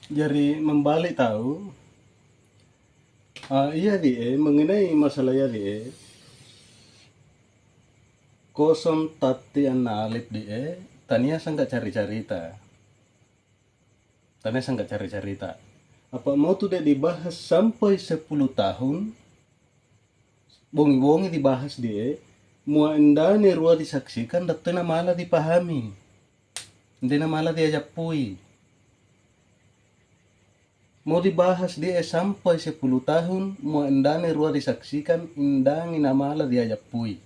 Jadi membalik tahu, iya mengenai masalah ya kosong tati anna alif tania sangat cari cerita, apa mau tuh dia dibahas sampai 10 tahun, bongi-bongi dibahas mua endane rua disaksikan datena malah dipahami, endena malah diajak pui. Mau dibahas sampai 10 tahun, mau endane rua disaksikan, indangi namala diajak pui.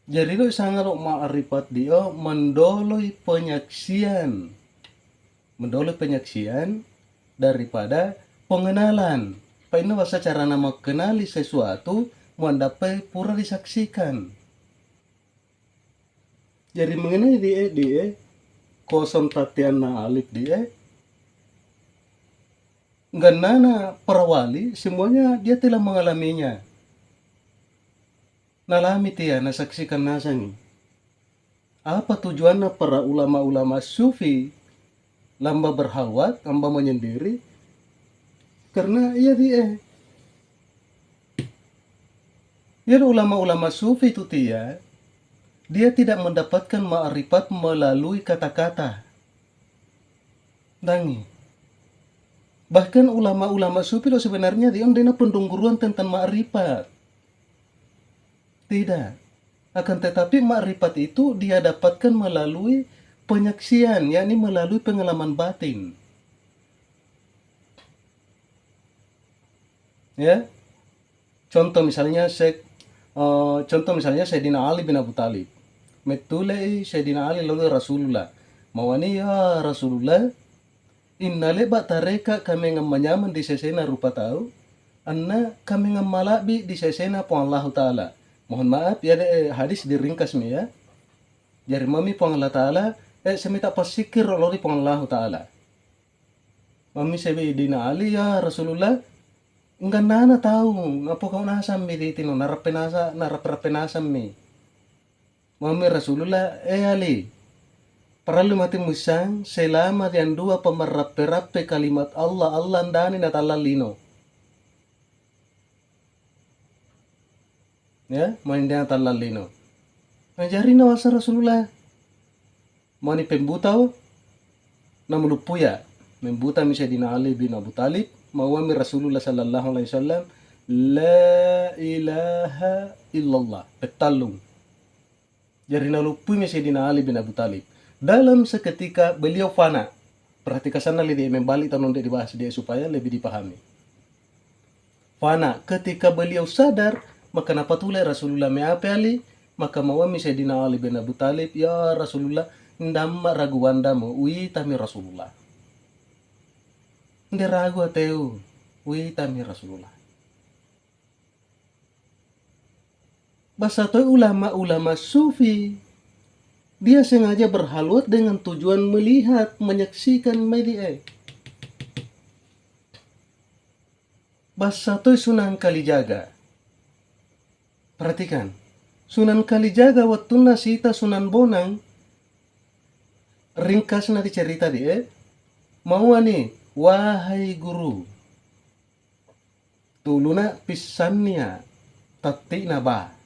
Jadi lo sangat ma'rifat dia mendoloi penyaksian daripada pengenalan. Paina bahasa cara nama kenali sesuatu mau dapat pura disaksikan. Jadi mengenai dia kosong tatian na alif ganana perawali semuanya dia telah mengalaminya. Nalami tia nasaksikan nasangi. Apa tujuannya para ulama-ulama sufi lamba berhalwat, lamba menyendiri? Karena dia ulama-ulama sufi itu dia tidak mendapatkan ma'rifat melalui kata-kata. Dangi. Bahkan ulama-ulama sufi lo sebenarnya dia ondena pendungguruan tentang ma'rifat. Tidak. Akan tetapi ma'rifat itu dia dapatkan melalui penyaksian, yakni melalui pengalaman batin. Ya. Contoh misalnya Sayyidina Ali bin Abu Talib. Metulei Sayyidina Ali lalu Rasulullah. Mawani ya Rasulullah, innale batareka kami ngamanyaman di sesena rupa tahu, anna kami ngamalabi di sesena po Allah Ta'ala. Mohon maaf ya hadis diringkas mi ya. Jadi mami po Allah Ta'ala, semita pasikir lori po Allah Ta'ala. Mami Sayyidina Ali ya Rasulullah, enggak nana tahu ngapo kau nasam mi ditino narapenasam mi. Mami Rasulullah Ali perlu mati musang selama yang dua pemerape-rape kalimat Allah ndani natallalino. Ya, main dia natallalino. Ngajari na wasa Rasulullah. Mani pembutau namulupuya. Membuta mi Sayyidina Ali bin Abu Talib. Mawami Rasulullah sallallahu alaihi wasallam, la ilaha illallah, petalung. Jadi nalupui Sayyidina Ali bin Abu Talib. Dalam seketika beliau fana. Perhatikan sana dia membalik tahun untuk dibahas dia supaya lebih dipahami. Fana, ketika beliau sadar, maka napa tulai Rasulullah meape Ali, maka mawami Sayyidina Ali bin Abu Talib, ya Rasulullah, ndamma ragu wandamu, tami Rasulullah. Nde ragu ateu, tami Rasulullah. Basatoy ulama-ulama sufi, dia sengaja berhalwat dengan tujuan melihat, menyaksikan media. Basatoy Sunan Kalijaga. Perhatikan, Sunan Kalijaga waktu nasita Sunan Bonang, ringkas nanti cerita mau nih, wahai guru, tuluna pisannya tati naba.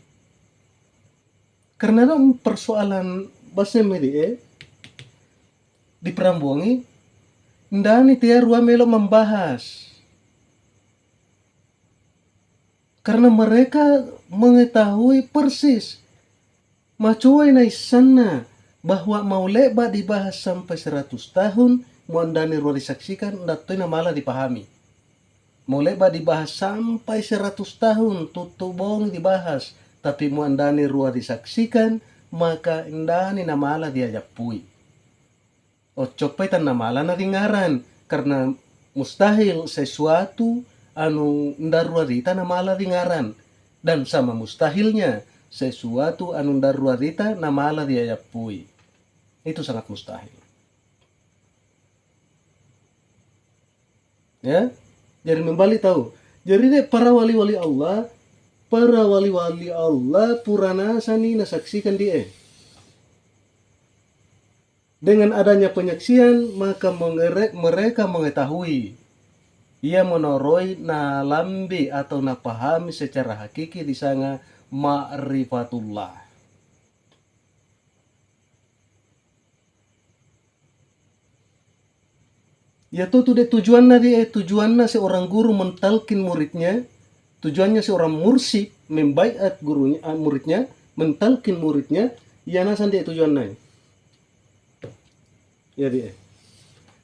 Karena dalam persoalan bahasa media di Perambongi, ndani tia rua melo membahas. Karena mereka mengetahui persis macuai na sana bahwa mau leba dibahas sampai 100 tahun, mau ndani rua disaksikan, ndatoi malah dipahami. Mau leba dibahas sampai 100 tahun, tutubong dibahas, tapi mau ndani rua disaksikan, maka ndani namala diajak pui. Copai tan namala na dengaran, karena mustahil sesuatu anu ndarua dita namala dengaran, dan sama mustahilnya sesuatu anu ndarua dita namala diajak pui. Itu sangat mustahil. Ya, jadi membalik tahu. Jadi para wali-wali Allah purana sani nasaksikan dia. Dengan adanya penyaksian, maka mereka mengetahui, ia menoroi nalambi atau napahami secara hakiki di sana ma'rifatullah. Ya tuh deh tujuannya seorang guru mentalkin muridnya, tujuannya seorang mursyid membaiat gurunya, muridnya, mentalkin muridnya, ya nasan dia tujuannya. Ya dia.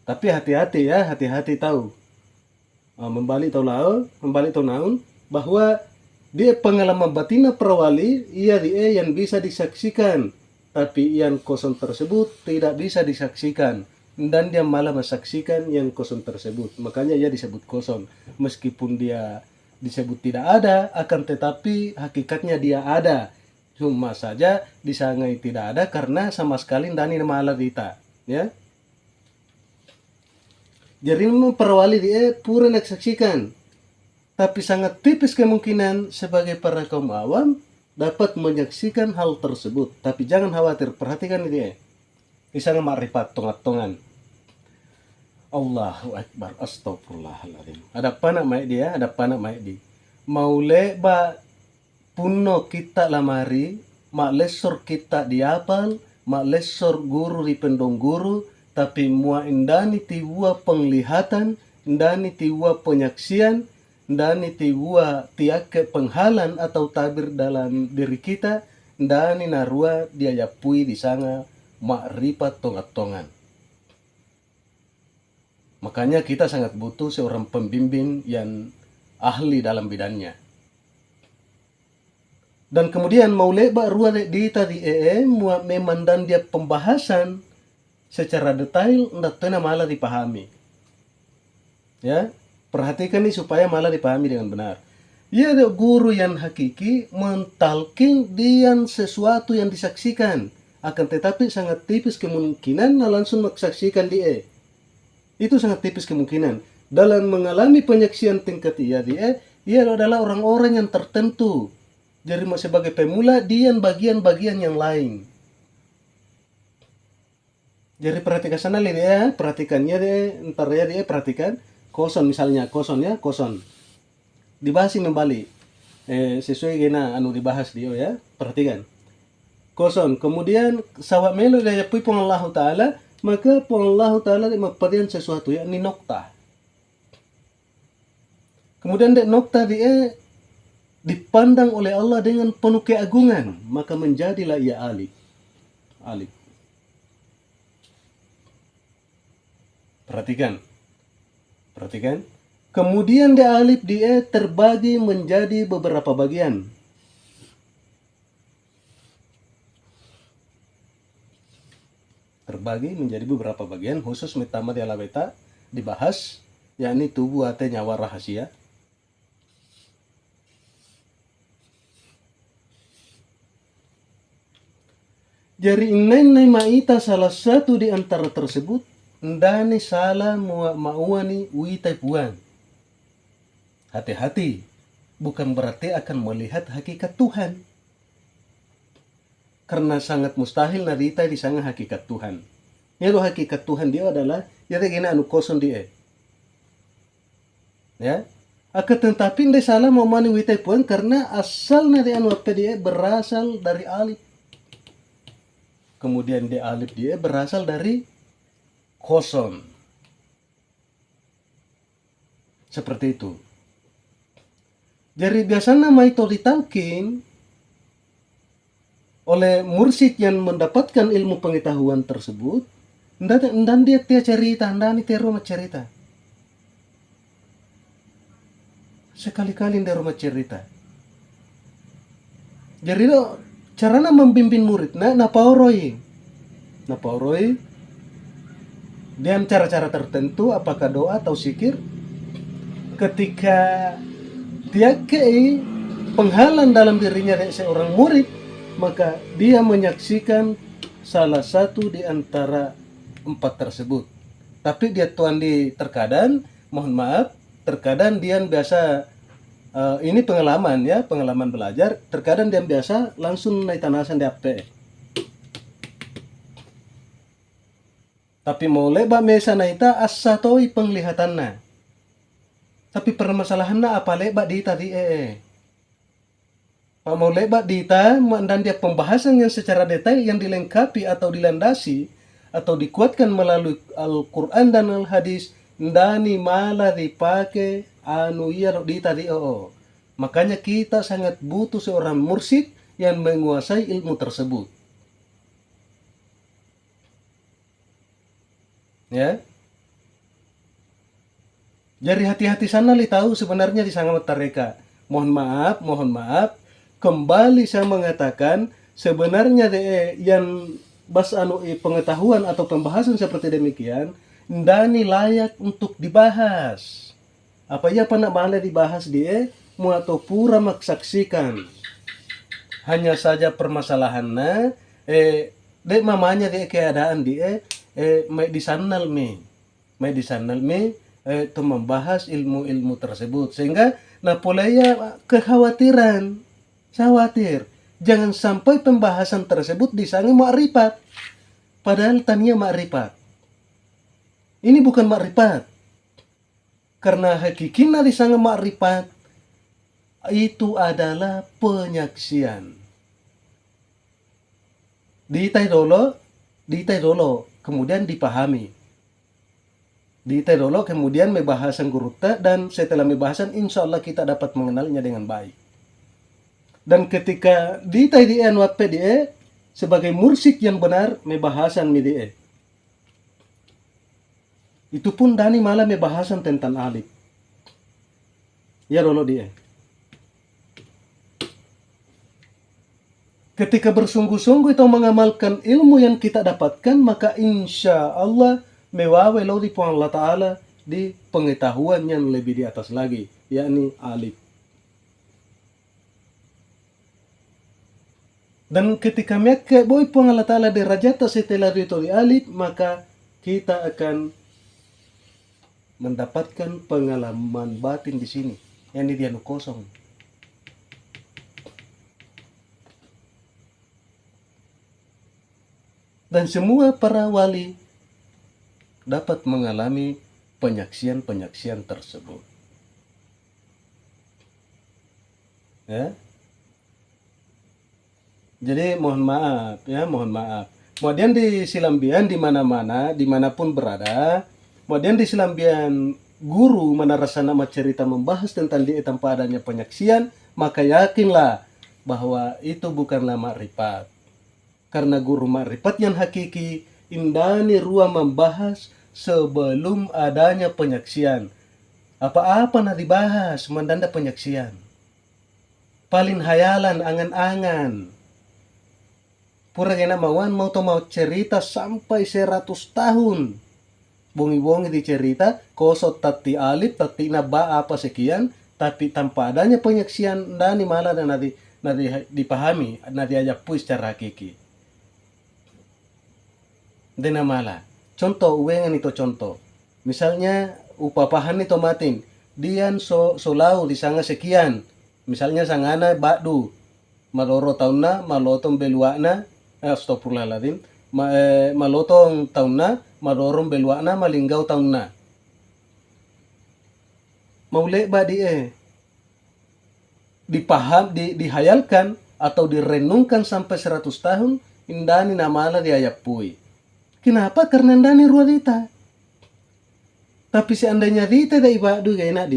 Tapi hati-hati ya, hati-hati tahu. Membalik tahu naun bahwa dia pengalaman batina perawali, ia dia yang bisa disaksikan, tapi yang kosong tersebut tidak bisa disaksikan. Dan dia malah mensaksikan yang kosong tersebut. Makanya ia disebut kosong. Meskipun dia disebut tidak ada, akan tetapi hakikatnya dia ada. Cuma saja disangai tidak ada karena sama sekali dani malah dita. Ya. Jadi memang perawali dia pura nak saksikan. Tapi sangat tipis kemungkinan sebagai para kaum awam dapat menyaksikan hal tersebut. Tapi jangan khawatir, perhatikan dia. Isang ma'rifat tongat-tongan. Allahu Akbar, astagfirullahaladzim. Ada panak maik dia, ada panak maik di. Mau leba puno kita lamari, mak lesor kita diapal, mak lesor guru di pendong guru, tapi mua indani tiwa penglihatan, indani tiwa penyaksian, indani tiwa tiake penghalan atau tabir dalam diri kita, indani narua dia yapui di sana makrifat tongat-tongan. Makanya kita sangat butuh seorang pembimbing yang ahli dalam bidangnya. Dan kemudian mau leba rua di tadi memandan dia pembahasan secara detail ndak tena malah dipahami. Ya, perhatikan nih supaya malah dipahami dengan benar. Ya, ada guru yang hakiki mentalkin dia sesuatu yang disaksikan, akan tetapi sangat tipis kemungkinan langsung mensaksikan dia. Itu sangat tipis kemungkinan. Dalam mengalami penyaksian tingkat ia adalah orang-orang yang tertentu. Jadi sebagai pemula, dia bagian-bagian yang lain. Jadi perhatikan sana dia, perhatikannya dia, ntar dia perhatikan. Koson misalnya, koson ya, koson. Dibahas kembali. Sesuai gena dibahas dia ya, perhatikan. Koson, kemudian sawak melo dia pui pun Allah Ta'ala, maka Allah Ta'ala memperian sesuatu yakni nokta. Kemudian dek nokta dia dipandang oleh Allah dengan penuh keagungan, maka menjadilah ia alif. Alif. Perhatikan. Perhatikan. Kemudian dek alif dia terbagi menjadi beberapa bagian. Terbagi menjadi beberapa bagian khusus mitamat ya labeta dibahas, yakni tubuh atau nyawa rahasia. Jadi inai maita salah satu di antara tersebut ndani salah mauani witai puan. Hati-hati, bukan berarti akan melihat hakikat Tuhan. Karena sangat mustahil narita di sana hakikat Tuhan. Ya lo hakikat Tuhan dia adalah ya gina kosong dia. Ya. Akan tetapi ndai salah mau mani witai puan karena asalnya dia apa dia berasal dari alif. Kemudian dia alif dia berasal dari kosong. Seperti itu. Jadi biasanya maito ditalkin oleh mursyid yang mendapatkan ilmu pengetahuan tersebut, dan dia cerita, dan dia rumah cerita. Sekali-kali dia rumah cerita. Jadi lo caranya membimbing murid, napauroi dengan cara-cara tertentu, apakah doa atau zikir, ketika dia penghalang dalam dirinya dari seorang murid, maka dia menyaksikan salah satu di antara 4 tersebut. Tapi dia tuan di terkadang, mohon maaf, terkadang dia biasa ini pengalaman ya, pengalaman belajar. Terkadang dia biasa langsung naik tanasan di AP. Tapi mau leba mesa na ita asa toi penglihatanna. Tapi permasalahanna apa leba di ita di Pak mau leba di ita dan dia pembahasan yang secara detail yang dilengkapi atau dilandasi atau dikuatkan melalui Al-Quran dan Al-Hadis, ndani malah dipakai anu iya di ita di Makanya kita sangat butuh seorang mursyid yang menguasai ilmu tersebut. Ya. Jadi hati-hati sana li tahu sebenarnya di sangat tareka. Mohon maaf. Kembali saya mengatakan sebenarnya yang pengetahuan atau pembahasan seperti demikian ndani layak untuk dibahas. Apa ya nak malah dibahas mau atau pura maksaksikan. Hanya saja permasalahannya mamanya keadaan di sanal itu membahas ilmu-ilmu tersebut sehingga napolaya kekhawatiran. Saya khawatir jangan sampai pembahasan tersebut disangka makrifat padahal tanya makrifat. Ini bukan makrifat. Karena hakikina disangka makrifat itu adalah penyaksian. Diitai dulu, kemudian dipahami. Diitai dulu, kemudian membahasan gurukta, dan setelah membahasan insya Allah kita dapat mengenalnya dengan baik. Dan ketika diitai sebagai mursyid yang benar membahasan itu pun dani malah membahasan tentang alif. Ya dulu ketika bersungguh-sungguh itu mengamalkan ilmu yang kita dapatkan, maka insya Allah mewawe lo di Allah Ta'ala di pengetahuan yang lebih di atas lagi, yakni alif. Dan ketika mereka boy pun Allah Ta'ala derajat setelah itu di alif, maka kita akan mendapatkan pengalaman batin di sini, yakni dia kosong. Dan semua para wali dapat mengalami penyaksian-penyaksian tersebut. Ya. Jadi mohon maaf. Kemudian di Silambian di mana-mana, dimanapun berada, kemudian di Silambian guru menarasana cerita membahas tentang tanpa adanya penyaksian, maka yakinlah bahwa itu bukanlah makrifat. Karena guru makrifat yang hakiki indani ruang membahas sebelum adanya penyaksian. Apa-apa nak dibahas mendanda penyaksian. Paling hayalan angan-angan. Pura kena mau cerita sampai 100 tahun. Bongi-bongi dicerita, kosot tati alif, tati naba apa sekian, tapi tanpa adanya penyaksian, dani malah dan nanti dipahami, nanti ajak pui secara hakiki. Dena malah. Contoh, uwengan itu contoh. Misalnya, upapahan itu mating. Dian solau di sanga sekian. Misalnya sangana bakdu. Maloro taunna, malotong beluakna, astagfirullahaladzim. Malotong taunna, malorong beluakna, malinggau taunna. Maulek ba dihayalkan atau direnungkan sampai 100 tahun, indani namala diayapui. Kenapa? Karena ndani ruadita. Tapi seandainya dita da ibadu gaina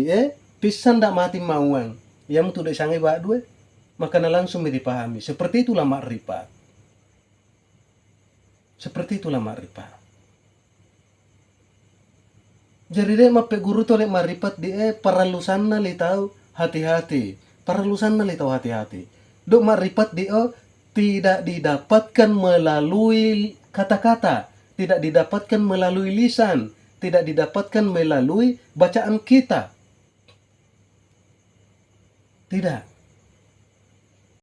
pisan ndak mati mauang. Yang tu da sangai ibadu maka langsung dipahami. Seperti itulah makrifat. Jadi mape guru tu makrifat paralusanna li tahu hati-hati. Dok makrifat tidak didapatkan melalui kata-kata, tidak didapatkan melalui lisan, tidak didapatkan melalui bacaan kita. Tidak.